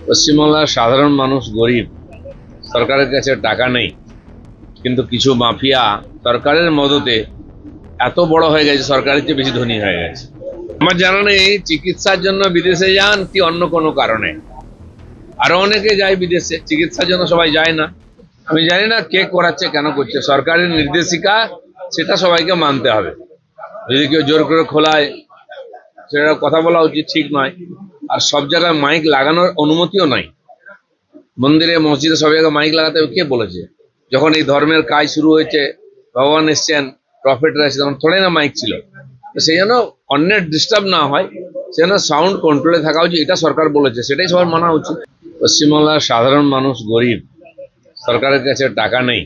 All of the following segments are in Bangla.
পশ্চিমবাংলার সাধারণ মানুষ গরিব, সরকারের কাছে টাকা নেই, কিন্তু কিছু মাফিয়া সরকারের মদতে এত বড় হয়ে গেছে, সরকারের চেয়ে বেশি ধনী হয়ে গেছে। আমার জানা নেই চিকিৎসার জন্য বিদেশে যান কি অন্য কোনো কারণে। আরো অনেকে যায় বিদেশে চিকিৎসার জন্য, সবাই যায় না। আমি জানি না কে করাচ্ছে, কেন করছে। সরকারের নির্দেশিকা, সেটা সবাইকে মানতে হবে। যদি কেউ জোর করে খোলায়, সেটা কথা বলা উচিত, ঠিক নয়। আর সব জায়গায় মাইক লাগানোর অনুমতিও নাই। মন্দিরে মসজিদে সব জায়গায় মাইক লাগাতে হবে, কে বলেছে? যখন এই ধর্মের কাজ শুরু হয়েছে, ভগবান এসছেন, প্রফেটরা এসেছে, তখন থোড়াই না মাইক ছিল। সেই জন্য অন্যের ডিস্টার্ব না হয়, সেই জন্য সাউন্ড কন্ট্রোলে থাকা উচিত। এটা সরকার বলেছে, সেটাই সবার মানা উচিত। পশ্চিমবাংলার সাধারণ মানুষ গরিব, সরকারের কাছে টাকা নেই,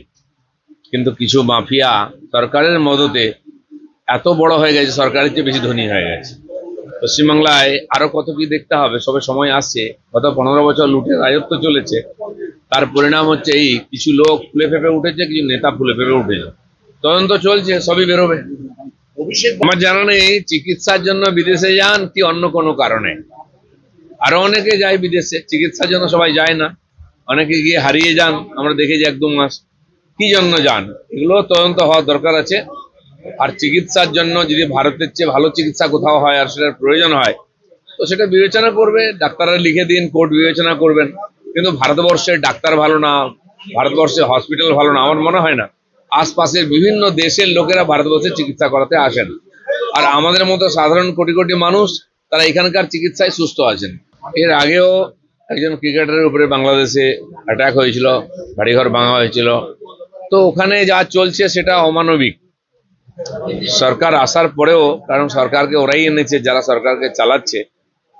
কিন্তু কিছু মাফিয়া সরকারের মদতে এত বড় হয়ে গেছে, সরকারের চেয়ে বেশি ধনী হয়ে গেছে। পশ্চিমবাংলায় আরো কত কি দেখতে হবে, সবে সময় আসছে। গত 15 বছর লুটের রাজত্ব চলেছে, তার পরিণাম হচ্ছে এই কিছু লোক ফুলে ফেপে উঠেছে, কিছু নেতা ফুলে ফেপে উঠেছে। তদন্ত চলছে, সবই বেরোবে। আমার জানা নেই চিকিৎসার জন্য বিদেশে যান কি অন্য কোনো কারণে। আরো অনেকে যায় বিদেশে চিকিৎসার জন্য, সবাই যায় না। অনেকে গিয়ে হারিয়ে যান, আমরা দেখেছি 1-2 মাস। কি জন্য যান, এগুলো তদন্ত হওয়া দরকার আছে। আর চিকিৎসার জন্য যদি ভারতের চেয়ে ভালো চিকিৎসা কোথাও হয় আর সেটার প্রয়োজন হয়, তো সেটা বিবেচনা করবে, ডাক্তাররা লিখে দিন, কোর্ট বিবেচনা করবেন। কিন্তু ভারতবর্ষের ডাক্তার ভালো না, ভারতবর্ষের হসপিটাল ভালো না, আমার মনে হয় না। আশপাশের বিভিন্ন দেশের লোকেরা ভারতবর্ষে চিকিৎসা করাতে আসেন, আর আমাদের মতো সাধারণ কোটি কোটি মানুষ তারা এখানকার চিকিৎসায় সুস্থ আছেন। এর আগেও একজন ক্রিকেটারের উপরে বাংলাদেশে অ্যাটাক হয়েছিল, বাড়িঘর ভাঙা হয়েছিল। তো ওখানে যা চলছে সেটা অমানবিক। সরকার আসার পরেও, কারণ সরকারকে ওরাই এনেছে যারা সরকারকে চালাচ্ছে,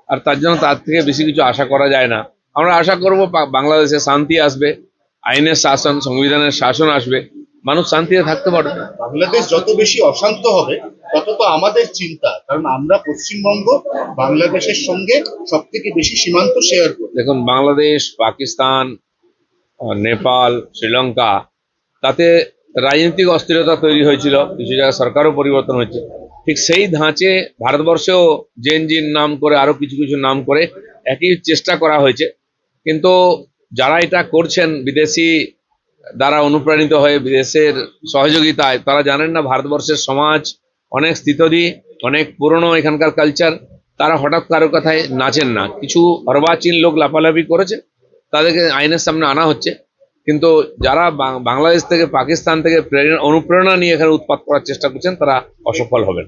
আর তার জন্য তার থেকে বেশি কিছু আশা করা যায় না। আমরা আশা করব বাংলাদেশে শান্তি আসবে, আইনের শাসন, সংবিধানের শাসন আসবে, মানুষ শান্তিতে থাকতে পারবে। বাংলাদেশ যত বেশি অশান্ত হবে তত তো আমাদের চিন্তা, কারণ আমরা পশ্চিমবঙ্গ বাংলাদেশের সঙ্গে সব থেকে বেশি সীমান্ত শেয়ার করি। দেখুন, বাংলাদেশ, পাকিস্তান, নেপাল, শ্রীলঙ্কা, তাতে রাজনৈতিক অস্থিরতা তৈরি হয়েছিল, কিছু জায়গায় সরকারও পরিবর্তন হয়েছে। ঠিক সেই ধাঁচে ভারতবর্ষেও জেনজির নাম করে, আরো কিছু কিছু নাম করে একই চেষ্টা করা হয়েছে। কিন্তু যারা এটা করছেন বিদেশি দ্বারা অনুপ্রাণিত হয়ে, বিদেশের সহযোগিতায়, তারা জানেন না ভারতবর্ষের সমাজ অনেক স্থিতধী, অনেক পুরনো এখানকার কালচার। তারা হঠাৎ কারো কথায় নাচেন না। কিছু অর্বাচীন লোক লাফালাফি করেছে, তাদেরকে আইনের সামনে আনা হচ্ছে। কিন্তু যারা বাংলাদেশ থেকে, পাকিস্তান থেকে অনুপ্রেরণা নিয়ে এখানে উৎপাত করার চেষ্টা করছেন, তারা অসফল হবেন।